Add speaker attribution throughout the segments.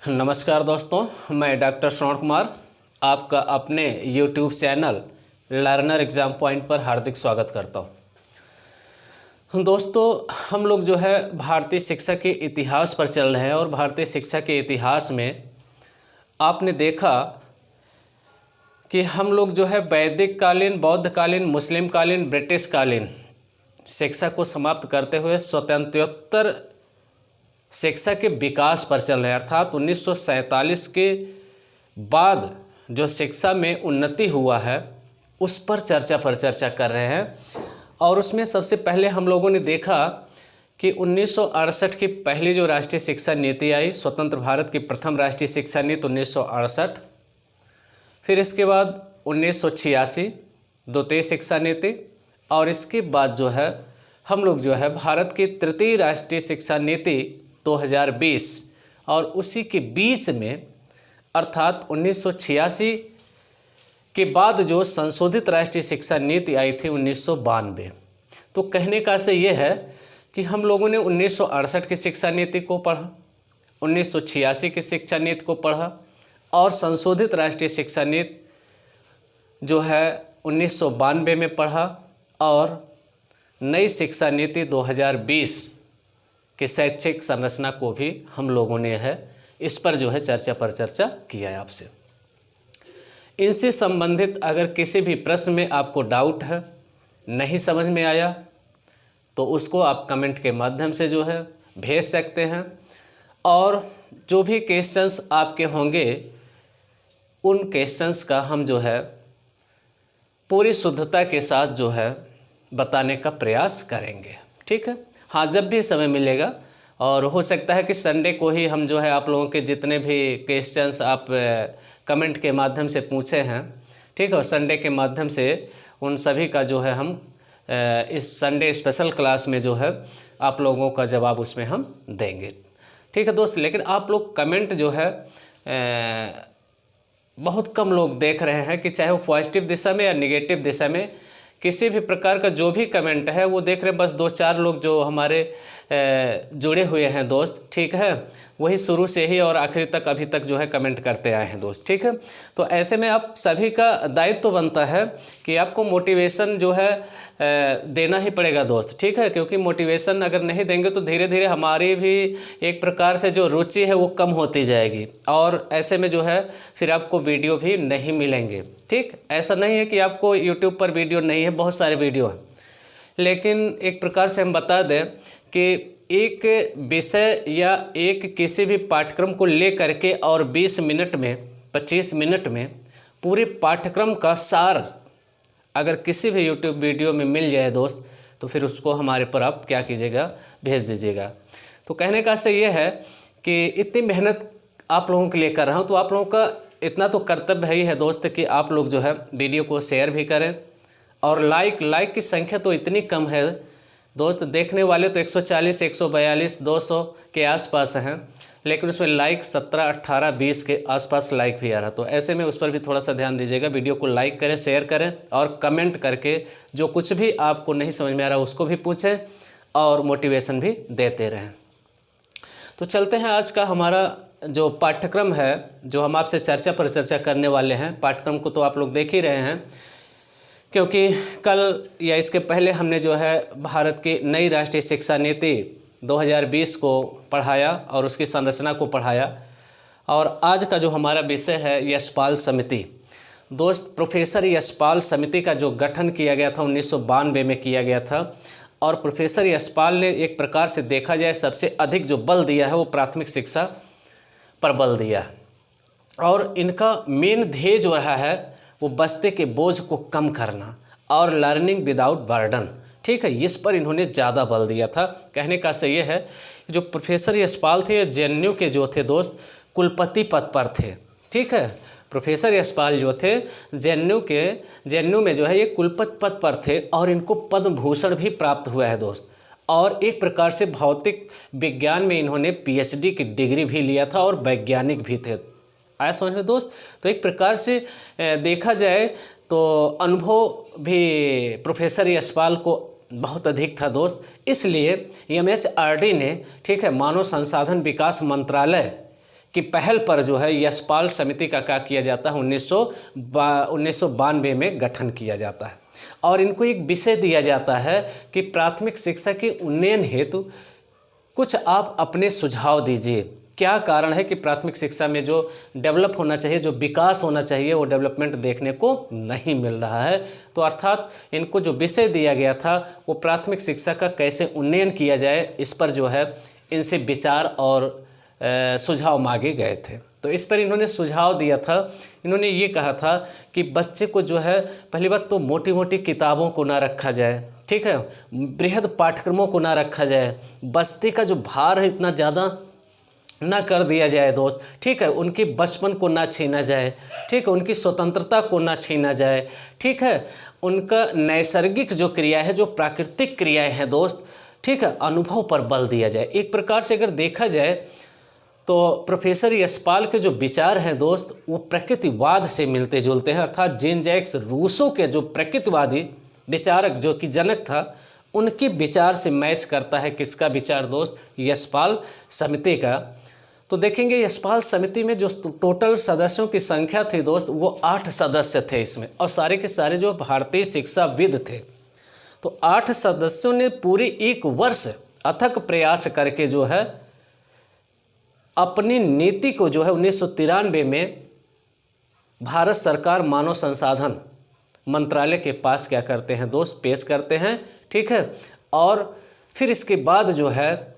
Speaker 1: नमस्कार दोस्तों, मैं डॉक्टर श्रवण कुमार आपका अपने YouTube channel learner exam point पर हार्दिक स्वागत करता हूं। दोस्तों, हम लोग जो है भारतीय शिक्षा के इतिहास पर चल रहे हैं और भारतीय शिक्षा के इतिहास में आपने देखा कि हम लोग जो है वैदिक कालीन, बौद्ध कालीन, मुस्लिम कालीन, ब्रिटिश कालीन शिक्षा को समाप्त करते हुए स्वतंत्रोत्तर शिक्षा के विकास पर चल रहे हैं। अर्थात 1947 के बाद जो शिक्षा में उन्नति हुआ है उस पर चर्चा कर रहे हैं। और उसमें सबसे पहले हम लोगों ने देखा कि 1968 की पहली जो राष्ट्रीय शिक्षा नीति आई, स्वतंत्र भारत की प्रथम राष्ट्रीय शिक्षा नीति 1968। फिर इसके बाद 1986 द्वितीय शिक्षा नीति, और इसके बाद जो है हम लोग जो है भारत की तृतीय राष्ट्रीय शिक्षा नीति 2020, और उसी के बीच में अर्थात 1986 के बाद जो संशोधित राष्ट्रीय शिक्षा नीति आई थी 1992। तो कहने का से ये है कि हम लोगों ने 1968 की शिक्षा नीति को पढ़ा, 1986 की शिक्षा नीति को पढ़ा, और संशोधित राष्ट्रीय शिक्षा नीति जो है 1992 में पढ़ा, और नई शिक्षा नीति 2020 कि शैक्षिक संरचना को भी हम लोगों ने है इस पर जो है चर्चा किया है आपसे। इनसे संबंधित अगर किसी भी प्रश्न में आपको डाउट है, नहीं समझ में आया, तो उसको आप कमेंट के माध्यम से जो है भेज सकते हैं। और जो भी क्वेश्चंस आपके होंगे उन क्वेश्चंस का हम जो है पूरी शुद्धता के साथ जो है बताने का प्रयास करेंगे। ठीक है, हाँ, जब भी समय मिलेगा, और हो सकता है कि संडे को ही हम जो है आप लोगों के जितने भी क्वेश्चंस आप कमेंट के माध्यम से पूछे हैं, ठीक है, और संडे के माध्यम से उन सभी का जो है हम इस संडे स्पेशल क्लास में जो है आप लोगों का जवाब उसमें हम देंगे। ठीक है दोस्त, लेकिन आप लोग कमेंट जो है बहुत कम लोग देख रहे हैं कि चाहे वो पॉजिटिव दिशा में या निगेटिव दिशा में किसी भी प्रकार का जो भी कमेंट है वो देख रहे हैं। बस 2-4 लोग जो हमारे जुड़े हुए हैं दोस्त, ठीक है, वही शुरू से ही और आखिरी तक अभी तक जो है कमेंट करते आए हैं दोस्त। ठीक है, तो ऐसे में आप सभी का दायित्व तो बनता है कि आपको मोटिवेशन जो है देना ही पड़ेगा दोस्त। ठीक है, क्योंकि मोटिवेशन अगर नहीं देंगे तो धीरे धीरे हमारी भी एक प्रकार से जो रुचि है वो कम होती जाएगी, और ऐसे में जो है फिर आपको वीडियो भी नहीं मिलेंगे। ठीक, ऐसा नहीं है कि आपको यूट्यूब पर वीडियो नहीं है, बहुत सारे वीडियो हैं, लेकिन एक प्रकार से हम बता दें कि एक विषय या एक किसी भी पाठ्यक्रम को ले करके और 20 मिनट में 25 मिनट में पूरे पाठ्यक्रम का सार अगर किसी भी यूट्यूब वीडियो में मिल जाए दोस्त, तो फिर उसको हमारे पर आप क्या कीजिएगा, भेज दीजिएगा। तो कहने का से ये है कि इतनी मेहनत आप लोगों के लिए कर रहा हूँ, तो आप लोगों का इतना तो कर्तव्य ही है दोस्त कि आप लोग जो है वीडियो को शेयर भी करें, और लाइक की संख्या तो इतनी कम है दोस्त, देखने वाले तो 140, 142, 200 के आसपास हैं, लेकिन उसमें लाइक 17, 18, 20 के आसपास लाइक भी आ रहा। तो ऐसे में उस पर भी थोड़ा सा ध्यान दीजिएगा। वीडियो को लाइक करें, शेयर करें, और कमेंट करके जो कुछ भी आपको नहीं समझ में आ रहा उसको भी पूछें और मोटिवेशन भी देते रहें। तो चलते हैं, आज का हमारा जो पाठ्यक्रम है जो हम आपसे चर्चा करने वाले हैं, पाठ्यक्रम को तो आप लोग देख ही रहे हैं, क्योंकि कल या इसके पहले हमने जो है भारत की नई राष्ट्रीय शिक्षा नीति 2020 को पढ़ाया और उसकी संरचना को पढ़ाया। और आज का जो हमारा विषय है यशपाल समिति। दोस्त, प्रोफेसर यशपाल समिति का जो गठन किया गया था 1992 में किया गया था, और प्रोफेसर यशपाल ने एक प्रकार से देखा जाए सबसे अधिक जो बल दिया है वो प्राथमिक शिक्षा पर बल दिया है, और इनका मेन ध्येय जो रहा है वो बस्ते के बोझ को कम करना और लर्निंग विदाउट बर्डन। ठीक है, इस पर इन्होंने ज़्यादा बल दिया था। कहने का से ये है जो प्रोफेसर यशपाल थे जेएनयू के जो थे दोस्त कुलपति पद पर थे। ठीक है, प्रोफेसर यशपाल जो थे जेएनयू में जो है ये कुलपति पद पर थे, और इनको पद्म भूषण भी प्राप्त हुआ है दोस्त। और एक प्रकार से भौतिक विज्ञान में इन्होंने पीएचडी की डिग्री भी लिया था और वैज्ञानिक भी थे। आया समझ में दोस्त? तो एक प्रकार से देखा जाए तो अनुभव भी प्रोफेसर यशपाल को बहुत अधिक था दोस्त। इसलिए एमएचआरडी ने, ठीक है, मानव संसाधन विकास मंत्रालय की पहल पर जो है यशपाल समिति का क्या किया जाता है, 1992 में गठन किया जाता है। और इनको एक विषय दिया जाता है कि प्राथमिक शिक्षा के उन्नयन हेतु कुछ आप अपने सुझाव दीजिए। क्या कारण है कि प्राथमिक शिक्षा में जो डेवलप होना चाहिए, जो विकास होना चाहिए, वो डेवलपमेंट देखने को नहीं मिल रहा है। तो अर्थात इनको जो विषय दिया गया था वो प्राथमिक शिक्षा का कैसे उन्नयन किया जाए, इस पर जो है इनसे विचार और सुझाव मांगे गए थे। तो इस पर इन्होंने सुझाव दिया था। इन्होंने ये कहा था कि बच्चे को जो है पहली बात तो मोटी मोटी किताबों को ना रखा जाए, ठीक है, बृहद पाठ्यक्रमों को ना रखा जाए, बस्ती का जो भार है इतना ज़्यादा ना कर दिया जाए दोस्त, ठीक है, उनकी बचपन को ना छीना जाए, ठीक है, उनकी स्वतंत्रता को ना छीना जाए, ठीक है, उनका नैसर्गिक जो क्रिया है, जो प्राकृतिक क्रियाएं हैं दोस्त, ठीक है, अनुभव पर बल दिया जाए। एक प्रकार से अगर देखा जाए तो प्रोफेसर यशपाल के जो विचार हैं दोस्त वो प्रकृतिवाद से मिलते जुलते हैं। अर्थात जीन जैक्स रूसो के जो प्रकृतिवादी विचारक जो कि जनक था, उनके विचार से मैच करता है किसका विचार दोस्त, यशपाल समिति का। तो देखेंगे यशपाल समिति में जो टोटल सदस्यों की संख्या थी दोस्त वो 8 सदस्य थे इसमें, और सारे के सारे जो भारतीय शिक्षाविद थे। तो 8 सदस्यों ने पूरी 1 वर्ष अथक प्रयास करके जो है अपनी नीति को जो है 1993 में भारत सरकार मानव संसाधन मंत्रालय के पास क्या करते हैं दोस्त, पेश करते हैं, ठीक है। और फिर इसके बाद जो है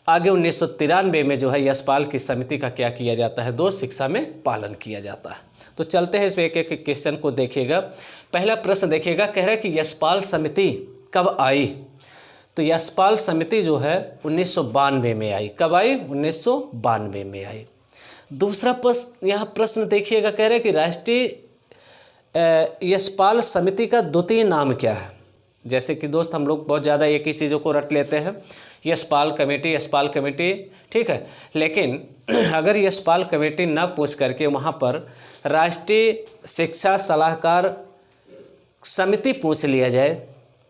Speaker 1: आगे 1993 में जो है यशपाल की समिति का क्या किया जाता है दोस्त, शिक्षा में पालन किया जाता है। तो चलते हैं इस पे एक एक क्वेश्चन को देखिएगा। पहला प्रश्न देखिएगा, कह रहा है कि यशपाल समिति कब आई। तो यशपाल समिति जो है 1992 में आई। कब आई, 1992 में आई। दूसरा प्रश्न यहाँ प्रश्न देखिएगा, कह रहे हैं कि राष्ट्रीय यशपाल समिति का द्वितीय नाम क्या है। जैसे कि दोस्त हम लोग बहुत ज़्यादा एक ही चीज़ों को रट लेते हैं, यशपाल कमेटी, ठीक है, लेकिन अगर यशपाल कमेटी ना पूछ करके वहाँ पर राष्ट्रीय शिक्षा सलाहकार समिति पूछ लिया जाए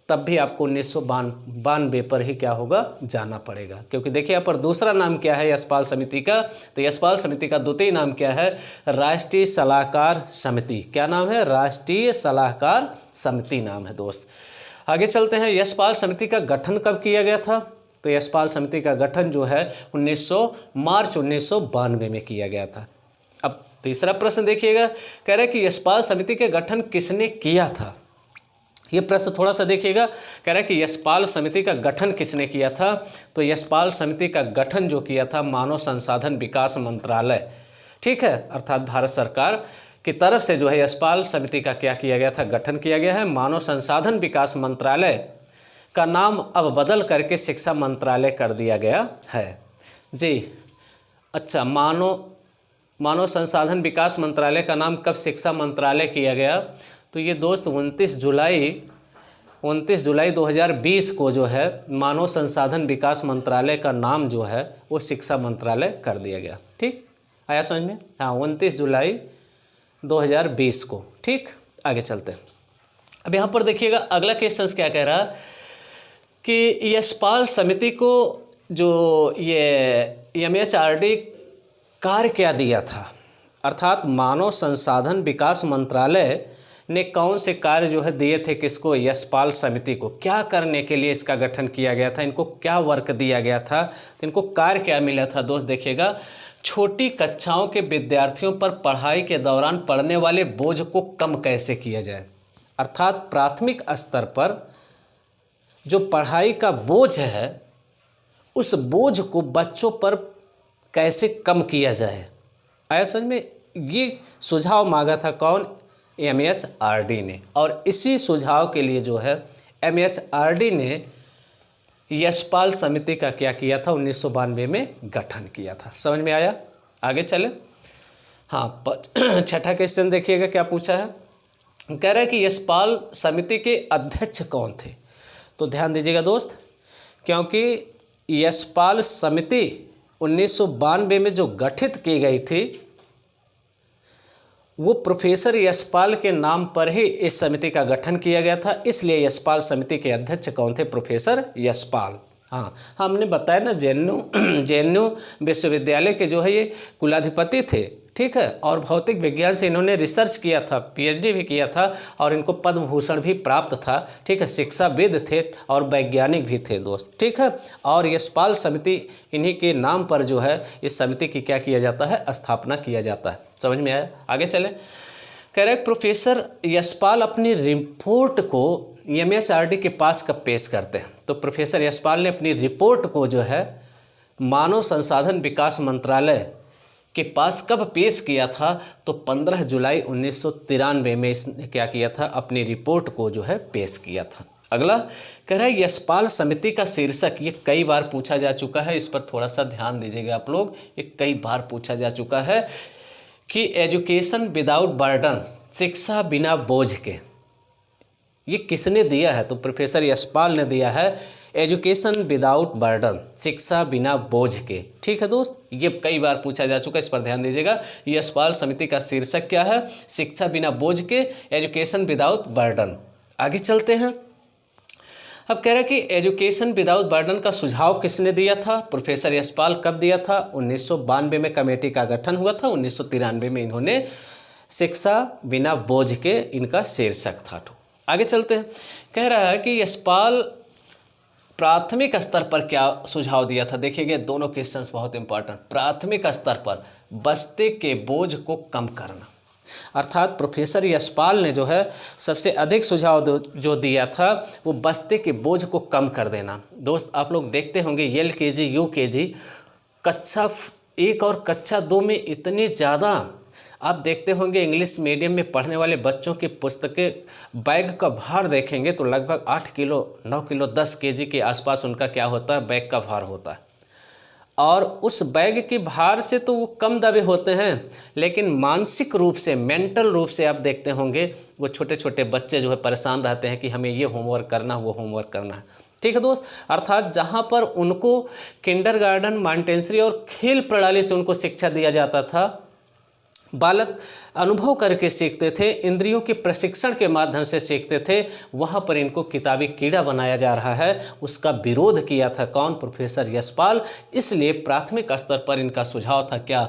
Speaker 1: तब भी आपको 1992 पर ही क्या होगा, जाना पड़ेगा। क्योंकि देखिए यहाँ पर दूसरा नाम क्या है यशपाल समिति का, तो यशपाल समिति का द्वितीय नाम क्या है, राष्ट्रीय सलाहकार समिति। क्या नाम है, राष्ट्रीय सलाहकार समिति नाम है दोस्त। आगे चलते हैं, यशपाल समिति का गठन कब किया गया था। तो यशपाल समिति का गठन जो है मार्च 1992 में किया गया था। अब तीसरा प्रश्न देखिएगा, कह रहे हैं कि यशपाल समिति के गठन किसने किया था। ये प्रश्न थोड़ा सा देखिएगा, कह रहा है कि यशपाल समिति का गठन किसने किया था। तो यशपाल समिति का गठन जो किया था मानव संसाधन विकास मंत्रालय, ठीक है, अर्थात भारत सरकार की तरफ से जो है यशपाल समिति का क्या किया गया था, गठन किया गया है। मानव संसाधन विकास मंत्रालय का नाम अब बदल करके शिक्षा मंत्रालय कर दिया गया है जी। अच्छा, मानव संसाधन विकास मंत्रालय का नाम कब शिक्षा मंत्रालय किया गया। तो ये दोस्त 29 जुलाई 2020 को जो है मानव संसाधन विकास मंत्रालय का नाम जो है वो शिक्षा मंत्रालय कर दिया गया। ठीक, आया समझ में। हाँ, 29 जुलाई 2020 को। ठीक, आगे चलते हैं। अब यहाँ पर देखिएगा अगला क्वेश्चन क्या कह रहा कि यशपाल समिति को जो ये MHRD कार्य क्या दिया था, अर्थात मानव संसाधन विकास मंत्रालय ने कौन से कार्य जो है दिए थे किसको, यशपाल समिति को। क्या करने के लिए इसका गठन किया गया था, इनको क्या वर्क दिया गया था, तो इनको कार्य क्या मिला था दोस्त देखिएगा। छोटी कक्षाओं के विद्यार्थियों पर पढ़ाई के दौरान पड़ने वाले बोझ को कम कैसे किया जाए, अर्थात प्राथमिक स्तर पर जो पढ़ाई का बोझ है उस बोझ को बच्चों पर कैसे कम किया जाए। आया समझ में। ये सुझाव मांगा था कौन, MHRD ने। और इसी सुझाव के लिए जो है MHRD ने यशपाल समिति का क्या किया था, 1992 में गठन किया था। समझ में आया। आगे चले। हाँ, छठा क्वेश्चन देखिएगा क्या पूछा है। कह रहा है कि यशपाल समिति के अध्यक्ष कौन थे। तो ध्यान दीजिएगा दोस्त, क्योंकि यशपाल समिति 1992 में जो गठित की गई थी वो प्रोफेसर यशपाल के नाम पर ही इस समिति का गठन किया गया था, इसलिए यशपाल समिति के अध्यक्ष कौन थे, प्रोफेसर यशपाल। हाँ, हमने बताया ना, जेएनयू विश्वविद्यालय के जो है ये कुलाधिपति थे, ठीक है, और भौतिक विज्ञान से इन्होंने रिसर्च किया था, पीएचडी भी किया था, और इनको पद्म भूषण भी प्राप्त था, ठीक है, शिक्षाविद थे और वैज्ञानिक भी थे दोस्त, ठीक है। और यशपाल समिति, इन्हीं के नाम पर जो है इस समिति की क्या किया जाता है, स्थापना किया जाता है। समझ में आया? आगे चलें। कह रहे प्रोफेसर यशपाल अपनी रिपोर्ट को एमएचआरडी के पास कब पेश करते हैं? तो प्रोफेसर यशपाल ने अपनी रिपोर्ट को जो है मानव संसाधन विकास मंत्रालय के पास कब पेश किया था? तो 15 जुलाई 1993 में इसने क्या किया था, अपनी रिपोर्ट को जो है पेश किया था। अगला कह रहा है यशपाल समिति का शीर्षक, ये कई बार पूछा जा चुका है, इस पर थोड़ा सा ध्यान दीजिएगा आप लोग, ये कई बार पूछा जा चुका है कि एजुकेशन विदाउट बर्डन, शिक्षा बिना बोझ के, ये किसने दिया है? तो प्रोफेसर यशपाल ने दिया है, एजुकेशन विदाउट बर्डन, शिक्षा बिना बोझ के, ठीक है दोस्त। ये कई बार पूछा जा चुका है, इस पर ध्यान दीजिएगा। यशपाल समिति का शीर्षक क्या है? शिक्षा बिना बोझ के, एजुकेशन विदाउट बर्डन। आगे चलते हैं। अब कह रहे हैं कि एजुकेशन विदाउट बर्डन का सुझाव किसने दिया था? प्रोफेसर यशपाल। कब दिया था? 1992 में कमेटी का गठन हुआ था, 1993 में इन्होंने शिक्षा बिना बोझ के इनका शीर्षक था। आगे चलते हैं। कह रहा है कि यशपाल प्राथमिक स्तर पर क्या सुझाव दिया था? देखिएगा दोनों क्वेश्चंस बहुत इंपॉर्टेंट। प्राथमिक स्तर पर बस्ते के बोझ को कम करना, अर्थात प्रोफेसर यशपाल ने जो है सबसे अधिक सुझाव जो दिया था वो बस्ते के बोझ को कम कर देना। दोस्त आप लोग देखते होंगे एलकेजी यूकेजी कक्षा 1 और कक्षा 2 में इतनी ज़्यादा आप देखते होंगे इंग्लिश मीडियम में पढ़ने वाले बच्चों की पुस्तकें, बैग का भार देखेंगे तो लगभग 8 किलो 9 किलो 10 केजी के आसपास उनका क्या होता है, बैग का भार होता है। और उस बैग के भार से तो वो कम दबे होते हैं, लेकिन मानसिक रूप से, मेंटल रूप से आप देखते होंगे वो छोटे छोटे बच्चे जो है परेशान रहते हैं कि हमें ये होमवर्क करना, वो होमवर्क करना है, ठीक है दोस्त। अर्थात जहाँ पर उनको किंडरगार्टन, मॉन्टेसरी और खेल प्रणाली से उनको शिक्षा दिया जाता था, बालक अनुभव करके सीखते थे, इंद्रियों के प्रशिक्षण के माध्यम से सीखते थे, वहाँ पर इनको किताबी कीड़ा बनाया जा रहा है। उसका विरोध किया था कौन? प्रोफेसर यशपाल। इसलिए प्राथमिक स्तर पर इनका सुझाव था क्या?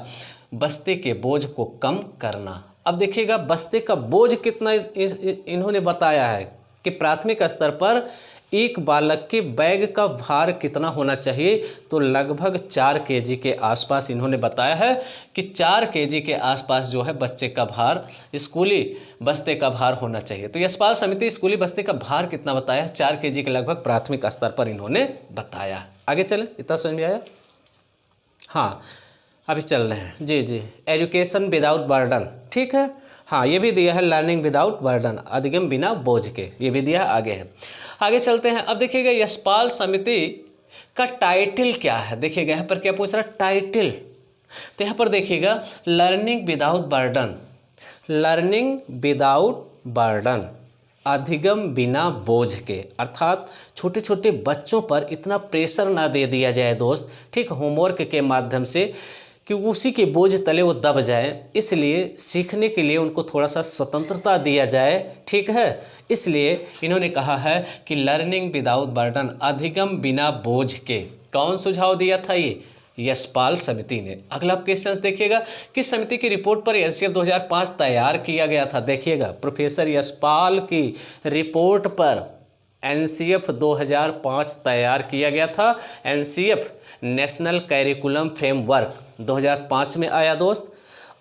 Speaker 1: बस्ते के बोझ को कम करना। अब देखिएगा बस्ते का बोझ कितना इन्होंने बताया है कि प्राथमिक स्तर पर एक बालक के बैग का भार कितना होना चाहिए, तो लगभग 4 केजी के आसपास इन्होंने बताया है कि 4 केजी के आसपास जो है बच्चे का भार, स्कूली बस्ते का भार होना चाहिए। तो यशपाल समिति स्कूली बस्ते का भार कितना बताया? 4 केजी के लगभग प्राथमिक स्तर पर इन्होंने बताया। आगे चलें, इतना समझ में आया? हाँ, अभी चल रहे हैं जी। एजुकेशन विदाउट बर्डन, ठीक है। हाँ, ये भी दिया है लर्निंग विदाउट बर्डन, अधिगम बिना बोझ के, ये भी दिया आगे है। आगे चलते हैं। अब देखिएगा यशपाल समिति का टाइटल क्या है? देखिएगा यहाँ पर क्या पूछ रहा है, टाइटल। तो यहाँ पर देखिएगा learning without burden, learning without burden, अधिगम बिना बोझ के, अर्थात छोटे छोटे बच्चों पर इतना प्रेशर ना दे दिया जाए दोस्त, ठीक, होमवर्क के माध्यम से कि उसी के बोझ तले वो दब जाए, इसलिए सीखने के लिए उनको थोड़ा सा स्वतंत्रता दिया जाए, ठीक है। इसलिए इन्होंने कहा है कि लर्निंग विदाउट बर्डन, अधिगम बिना बोझ के। कौन सुझाव दिया था? ये यशपाल समिति ने। अगला क्वेश्चन देखिएगा, किस समिति की रिपोर्ट पर एनसीएफ 2005 तैयार किया गया था? देखिएगा प्रोफेसर यशपाल की रिपोर्ट पर एनसीएफ 2005 तैयार किया गया था। एनसीएफ नेशनल कैरिकुलम फ्रेमवर्क 2005 में आया दोस्त,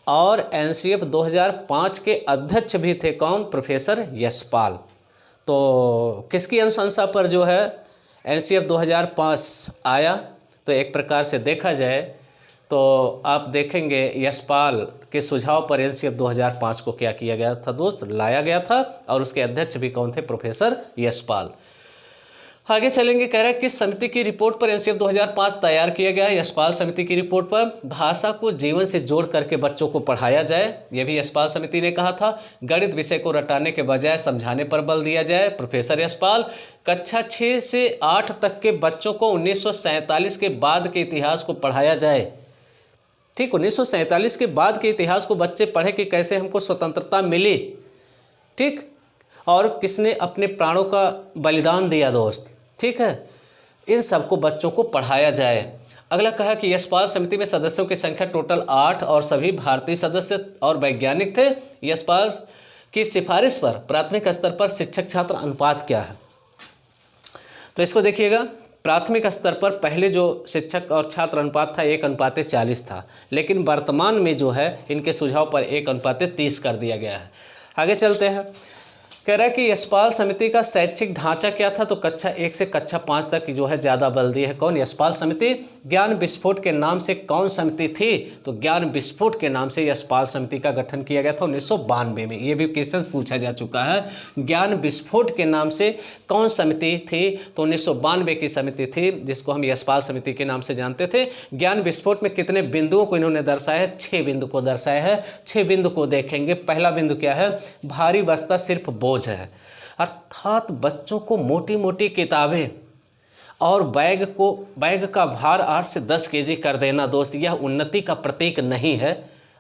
Speaker 1: और एनसीएफ 2005 के अध्यक्ष भी थे कौन? प्रोफेसर यशपाल। तो किसकी अनुशंसा पर जो है एनसीएफ 2005 आया? तो एक प्रकार से देखा जाए तो आप देखेंगे यशपाल के सुझाव पर एनसीएफ 2005 को क्या किया गया था दोस्त? लाया गया था, और उसके अध्यक्ष भी कौन थे? प्रोफेसर यशपाल। आगे चलेंगे। कह रहा है किस समिति की रिपोर्ट पर एनसीएफ 2005 तैयार किया गया है? यशपाल समिति की रिपोर्ट पर भाषा को जीवन से जोड़ करके बच्चों को पढ़ाया जाए, यह भी यशपाल समिति ने कहा था। गणित विषय को रटाने के बजाय समझाने पर बल दिया जाए, प्रोफेसर यशपाल। कक्षा 6 से 8 तक के बच्चों को 1947 के बाद के इतिहास को पढ़ाया जाए, ठीक, 1947 के बाद के इतिहास को बच्चे पढ़े कि कैसे हमको स्वतंत्रता मिली, ठीक, और किसने अपने प्राणों का बलिदान दिया दोस्त, ठीक है। इन सबको बच्चों को पढ़ाया जाए। अगला कहा कि यशपाल समिति में सदस्यों की संख्या टोटल 8 और सभी भारतीय सदस्य और वैज्ञानिक थे। यशपाल की सिफारिश पर प्राथमिक स्तर पर शिक्षक छात्र अनुपात क्या है? तो इसको देखिएगा, प्राथमिक स्तर पर पहले जो शिक्षक और छात्र अनुपात था 1:40 था, लेकिन वर्तमान में जो है इनके सुझाव पर 1:30 कर दिया गया है। आगे चलते हैं। कह रहा है कि यशपाल समिति का शैक्षिक ढांचा क्या था? तो कक्षा 1 से कक्षा 5 तक जो है ज़्यादा बल दी है। कौन? यशपाल समिति। ज्ञान विस्फोट के नाम से कौन समिति थी? तो ज्ञान विस्फोट के नाम से यशपाल समिति का गठन किया गया था 1992 में। ये भी क्वेश्चन पूछा जा चुका है। ज्ञान विस्फोट के नाम से कौन समिति थी? तो 1992 की समिति थी, जिसको हम यशपाल समिति के नाम से जानते थे। ज्ञान विस्फोट में कितने बिंदुओं को इन्होंने दर्शाया है? 6 बिंदु को दर्शाया है। 6 बिंदु को देखेंगे। पहला बिंदु क्या है? भारी बस्ता सिर्फ बोझ है, अर्थात बच्चों को मोटी मोटी किताबें और बैग का भार 8 से 10 केजी कर देना दोस्त, यह उन्नति का प्रतीक नहीं है,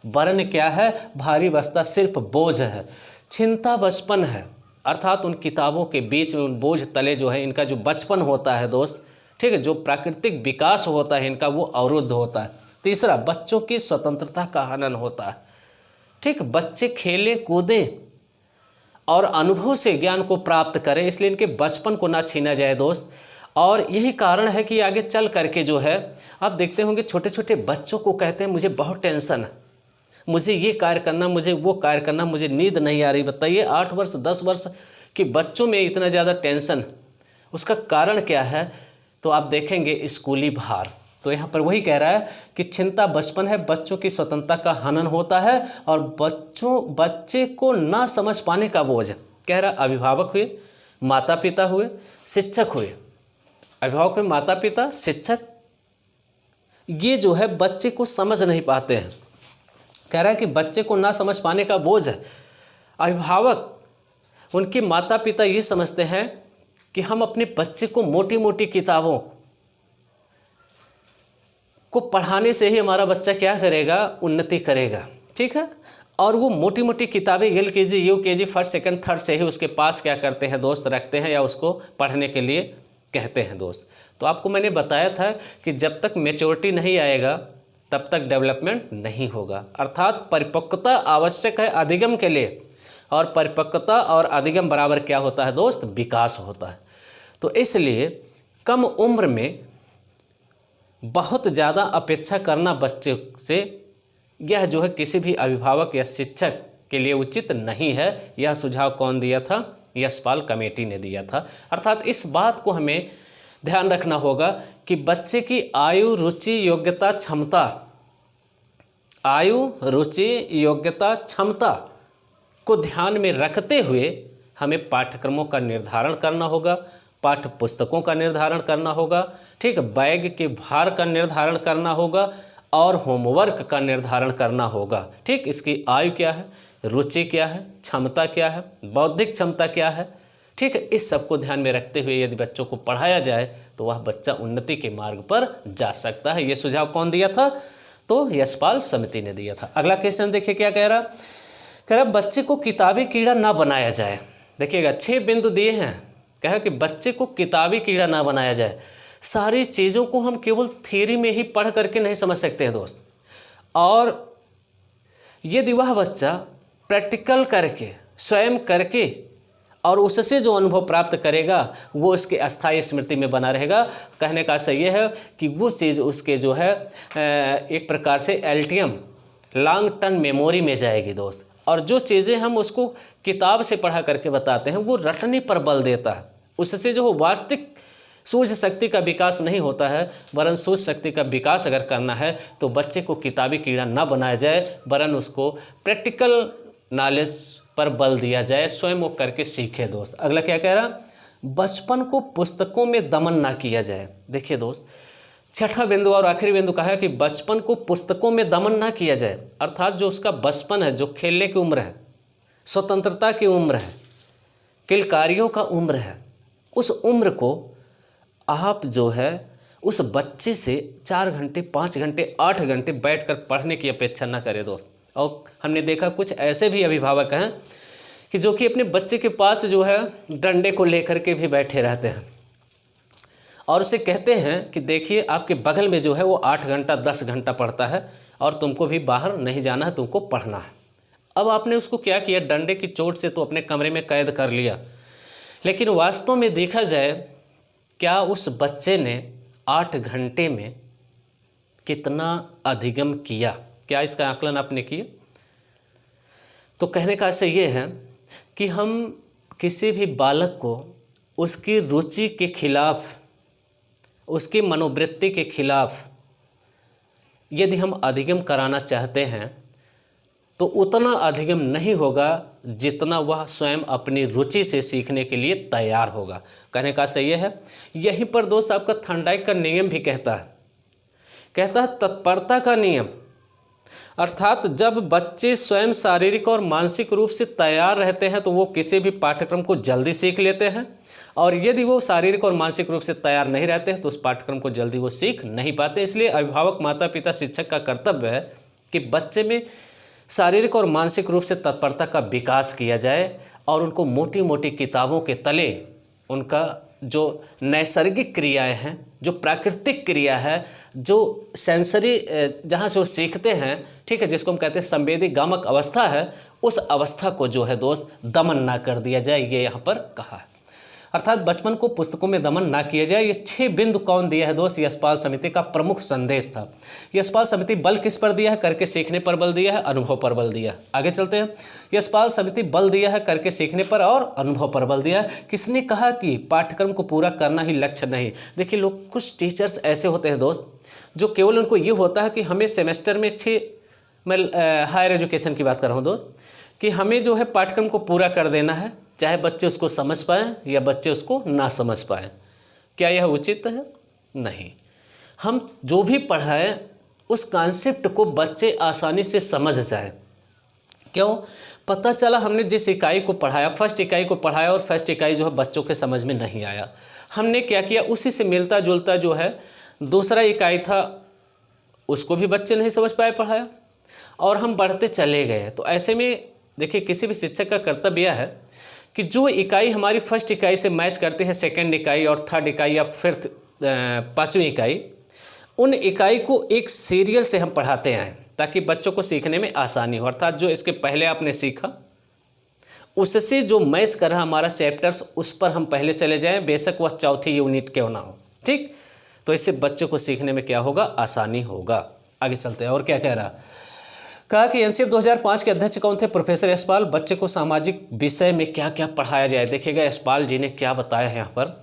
Speaker 1: वरन क्या है? भारी बस्ता सिर्फ बोझ है। चिंता बचपन है, अर्थात उन किताबों के बीच में उन बोझ तले जो है इनका जो बचपन होता है दोस्त, ठीक है, जो प्राकृतिक विकास होता है इनका वो अवरुद्ध होता है। तीसरा, बच्चों की स्वतंत्रता का हनन होता है। ठीक, बच्चे खेले कूदे और अनुभव से ज्ञान को प्राप्त करें, इसलिए इनके बचपन को ना छीना जाए दोस्त। और यही कारण है कि आगे चल करके जो है आप देखते होंगे छोटे छोटे बच्चों को कहते हैं मुझे बहुत टेंशन है, मुझे ये कार्य करना, मुझे वो कार्य करना, मुझे नींद नहीं आ रही। बताइए 8 वर्ष 10 वर्ष के बच्चों में इतना ज़्यादा टेंशन, उसका कारण क्या है? तो आप देखेंगे स्कूली भार। तो यहाँ पर वही कह रहा है कि चिंता बचपन है, बच्चों की स्वतंत्रता का हनन होता है और बच्चे को ना समझ पाने का बोझ। कह रहा अभिभावक हुए, माता पिता हुए, शिक्षक हुए। अभिभावक हुए, माता पिता, शिक्षक, ये जो है बच्चे को समझ नहीं पाते हैं। कह रहा है कि बच्चे को ना समझ पाने का बोझ है। अभिभावक, उनके माता पिता ये समझते हैं कि हम अपने बच्चे को मोटी मोटी किताबों को पढ़ाने से ही हमारा बच्चा क्या करेगा? उन्नति करेगा। ठीक है, और वो मोटी मोटी किताबें LKG UKG first second third से ही उसके पास क्या करते हैं दोस्त? रखते हैं या उसको पढ़ने के लिए कहते हैं दोस्त। तो आपको मैंने बताया था कि जब तक मैच्योरिटी नहीं आएगा तब तक डेवलपमेंट नहीं होगा, अर्थात परिपक्वता आवश्यक है अधिगम के लिए, और परिपक्वता और अधिगम बराबर क्या होता है दोस्त? विकास होता है। तो इसलिए कम उम्र में बहुत ज़्यादा अपेक्षा करना बच्चे से, यह जो है किसी भी अभिभावक या शिक्षक के लिए उचित नहीं है। यह सुझाव कौन दिया था? यशपाल कमेटी ने दिया था। अर्थात इस बात को हमें ध्यान रखना होगा कि बच्चे की आयु, रुचि, योग्यता, क्षमता, आयु, रुचि, योग्यता, क्षमता को ध्यान में रखते हुए हमें पाठ्यक्रमों का निर्धारण करना होगा, पाठ्य पुस्तकों का निर्धारण करना होगा, ठीक, बैग के भार का निर्धारण करना होगा और होमवर्क का निर्धारण करना होगा। ठीक, इसकी आयु क्या है, रुचि क्या है, क्षमता क्या है, बौद्धिक क्षमता क्या है। ठीक है, इस सब को ध्यान में रखते हुए यदि बच्चों को पढ़ाया जाए तो वह बच्चा उन्नति के मार्ग पर जा सकता है। ये सुझाव कौन दिया था? तो यशपाल समिति ने दिया था। अगला क्वेश्चन देखिए क्या कह रहा? कह रहा बच्चे को किताबी कीड़ा ना बनाया जाए। देखिएगा 6 बिंदु दिए हैं। कहा कि बच्चे को किताबी कीड़ा ना बनाया जाए। सारी चीज़ों को हम केवल थ्योरी में ही पढ़ करके नहीं समझ सकते हैं दोस्त, और यदि वह बच्चा प्रैक्टिकल करके, स्वयं करके और उससे जो अनुभव प्राप्त करेगा वो उसके अस्थायी स्मृति में बना रहेगा। कहने का सही है कि वो चीज़ उसके जो है एक प्रकार से LTM, लॉन्ग टर्म मेमोरी में जाएगी दोस्त। और जो चीज़ें हम उसको किताब से पढ़ा करके बताते हैं वो रटने पर बल देता है, उससे जो वास्तविक सूझ शक्ति का विकास नहीं होता है, वरन सूझ शक्ति का विकास अगर करना है तो बच्चे को किताबी कीड़ा ना बनाया जाए, वरन उसको प्रैक्टिकल नॉलेज पर बल दिया जाए, स्वयं वो करके सीखे दोस्त। अगला क्या कह रहा? बचपन को पुस्तकों में दमन ना किया जाए। देखिए दोस्त, छठा बिंदु और आखिरी बिंदु कहा है कि बचपन को पुस्तकों में दमन ना किया जाए, अर्थात जो उसका बचपन है, जो खेलने की उम्र है, स्वतंत्रता की उम्र है, किलकारियों का उम्र है, उस उम्र को आप जो है उस बच्चे से 4 घंटे 5 घंटे 8 घंटे बैठकर पढ़ने की अपेक्षा ना करें दोस्त। और हमने देखा कुछ ऐसे भी अभिभावक हैं कि जो कि अपने बच्चे के पास जो है डंडे को लेकर के भी बैठे रहते हैं और उसे कहते हैं कि देखिए आपके बगल में जो है वो 8 घंटा 10 घंटा पढ़ता है और तुमको भी बाहर नहीं जाना है, तुमको पढ़ना है। अब आपने उसको क्या किया, डंडे की चोट से तो अपने कमरे में कैद कर लिया, लेकिन वास्तव में देखा जाए क्या उस बच्चे ने 8 घंटे में कितना अधिगम किया, क्या इसका आकलन आपने किया? तो कहने का आशय ये है कि हम किसी भी बालक को उसकी रुचि के खिलाफ, उसकी मनोवृत्ति के खिलाफ यदि हम अधिगम कराना चाहते हैं तो उतना अधिगम नहीं होगा जितना वह स्वयं अपनी रुचि से सीखने के लिए तैयार होगा। कहने का आशय यह है, यहीं पर दोस्त आपका थॉर्नडाइक का नियम भी कहता है तत्परता का नियम, अर्थात जब बच्चे स्वयं शारीरिक और मानसिक रूप से तैयार रहते हैं तो वो किसी भी पाठ्यक्रम को जल्दी सीख लेते हैं, और यदि वो शारीरिक और मानसिक रूप से तैयार नहीं रहते हैं तो उस पाठ्यक्रम को जल्दी वो सीख नहीं पाते। इसलिए अभिभावक, माता पिता, शिक्षक का कर्तव्य है कि बच्चे में शारीरिक और मानसिक रूप से तत्परता का विकास किया जाए और उनको मोटी मोटी किताबों के तले उनका जो नैसर्गिक क्रियाएं हैं, जो प्राकृतिक क्रिया है, जो सेंसरी जहाँ से वो सीखते हैं, ठीक है, जिसको हम कहते हैं संवेदी गामक अवस्था है, उस अवस्था को जो है दोस्त दमन ना कर दिया जाए, ये यहाँ पर कहा है। अर्थात बचपन को पुस्तकों में दमन ना किया जाए। ये 6 बिंदु कौन दिया है दोस्त? यशपाल समिति का प्रमुख संदेश था। यशपाल समिति बल किस पर दिया है? करके सीखने पर बल दिया है, अनुभव पर बल दिया है। आगे चलते हैं। यशपाल समिति बल दिया है करके सीखने पर और अनुभव पर बल दिया है। किसने कहा कि पाठ्यक्रम को पूरा करना ही लक्ष्य नहीं? देखिए लोग, कुछ टीचर्स ऐसे होते हैं दोस्त जो केवल उनको ये होता है कि हमें सेमेस्टर में 6, मैं हायर एजुकेशन की बात कर रहा हूँ दोस्त, कि हमें जो है पाठ्यक्रम को पूरा कर देना है, चाहे बच्चे उसको समझ पाएँ या बच्चे उसको ना समझ पाएँ। क्या यह उचित है? नहीं। हम जो भी पढ़ाएं उस कॉन्सेप्ट को बच्चे आसानी से समझ जाएं। क्यों? पता चला हमने जिस इकाई को पढ़ाया, फर्स्ट इकाई को पढ़ाया, और फर्स्ट इकाई जो है बच्चों के समझ में नहीं आया, हमने क्या किया, उसी से मिलता जुलता जो है दूसरा इकाई था, उसको भी बच्चे नहीं समझ पाए पढ़ाया, और हम बढ़ते चले गए। तो ऐसे में देखिए किसी भी शिक्षक का कर्तव्य यह है कि जो इकाई हमारी फर्स्ट इकाई से मैच करते हैं, सेकंड इकाई और थर्ड इकाई या फिर 5वीं इकाई, उन इकाई को एक सीरियल से हम पढ़ाते हैं ताकि बच्चों को सीखने में आसानी हो। अर्थात जो इसके पहले आपने सीखा उससे जो मैच कर रहा हमारा चैप्टर्स, उस पर हम पहले चले जाएं, बेशक वह चौथी यूनिट क्यों ना हो। ठीक, तो इससे बच्चों को सीखने में क्या होगा, आसानी होगा। आगे चलते हैं। और क्या कह रहा, कहा कि एनसीएफ 2005 के अध्यक्ष कौन थे? प्रोफेसर यशपाल। बच्चे को सामाजिक विषय में क्या क्या पढ़ाया जाए, देखिएगा यशपाल जी ने क्या बताया है यहाँ पर,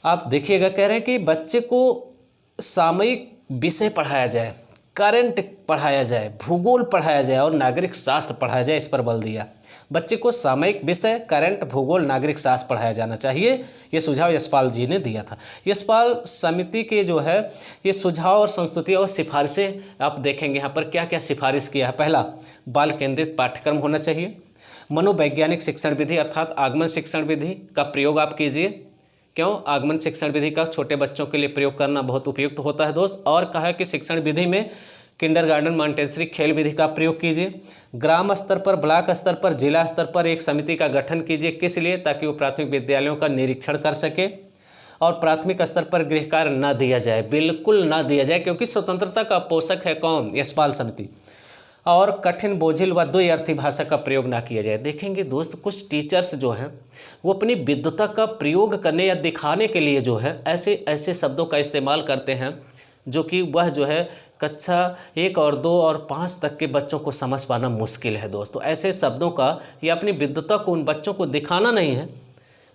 Speaker 1: आप देखिएगा। कह रहे हैं कि बच्चे को सामयिक विषय पढ़ाया जाए, करंट पढ़ाया जाए, भूगोल पढ़ाया जाए और नागरिक शास्त्र पढ़ाया जाए, इस पर बल दिया। बच्चे को सामयिक विषय, करंट, भूगोल, नागरिक शास्त्र पढ़ाया जाना चाहिए, ये सुझाव यशपाल जी ने दिया था। यशपाल समिति के जो है ये सुझाव और संस्तुति और सिफारिशें आप देखेंगे यहाँ पर क्या क्या सिफारिश किया है। पहला, बाल केंद्रित पाठ्यक्रम होना चाहिए। मनोवैज्ञानिक शिक्षण विधि अर्थात आगमन शिक्षण विधि का प्रयोग आप कीजिए। क्यों? आगमन शिक्षण विधि का छोटे बच्चों के लिए प्रयोग करना बहुत उपयुक्त होता है दोस्त। और कहा कि शिक्षण विधि में किंडरगार्टन, मॉन्टेसरी, खेल विधि का प्रयोग कीजिए। ग्राम स्तर पर, ब्लॉक स्तर पर, जिला स्तर पर एक समिति का गठन कीजिए। किस लिए? ताकि वो प्राथमिक विद्यालयों का निरीक्षण कर सके और प्राथमिक स्तर पर गृह कार्य न दिया जाए, बिल्कुल ना दिया जाए, क्योंकि स्वतंत्रता का पोषक है कौन? यशपाल समिति। और कठिन, बोझिल व द्विअर्थी भाषा का प्रयोग ना किया जाए। देखेंगे दोस्त, कुछ टीचर्स जो हैं वो अपनी विद्वता का प्रयोग करने या दिखाने के लिए जो है ऐसे ऐसे शब्दों का इस्तेमाल करते हैं जो कि वह जो है कक्षा 1 और 2 और 5 तक के बच्चों को समझ पाना मुश्किल है दोस्तों। ऐसे शब्दों का या अपनी विद्वता को उन बच्चों को दिखाना नहीं है,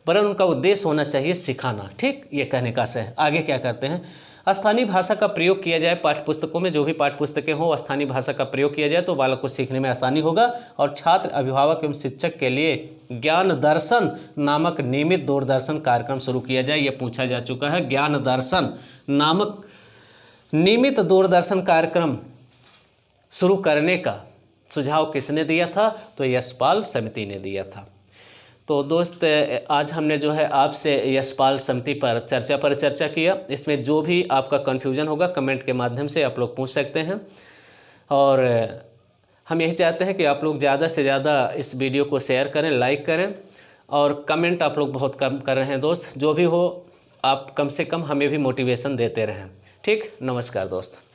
Speaker 1: वरन उनका उद्देश्य होना चाहिए सिखाना। ठीक, ये कहने का आशय है। आगे क्या करते हैं, स्थानीय भाषा का प्रयोग किया जाए। पाठ्यपुस्तकों में जो भी पाठ्यपुस्तकें हों, स्थानीय भाषा का प्रयोग किया जाए तो बालक को सीखने में आसानी होगा। और छात्र, अभिभावक एवं शिक्षक के लिए ज्ञान दर्शन नामक नियमित दूरदर्शन कार्यक्रम शुरू किया जाए। ये पूछा जा चुका है। ज्ञान दर्शन नामक नियमित दूरदर्शन कार्यक्रम शुरू करने का सुझाव किसने दिया था? तो यशपाल समिति ने दिया था। तो दोस्त, आज हमने जो है आपसे यशपाल समिति पर चर्चा किया। इसमें जो भी आपका कन्फ्यूजन होगा कमेंट के माध्यम से आप लोग पूछ सकते हैं। और हम यही चाहते हैं कि आप लोग ज़्यादा से ज़्यादा इस वीडियो को शेयर करें, लाइक करें। और कमेंट आप लोग बहुत कम कर रहे हैं दोस्त। जो भी हो आप कम से कम हमें भी मोटिवेशन देते रहें। ठीक, नमस्कार दोस्त।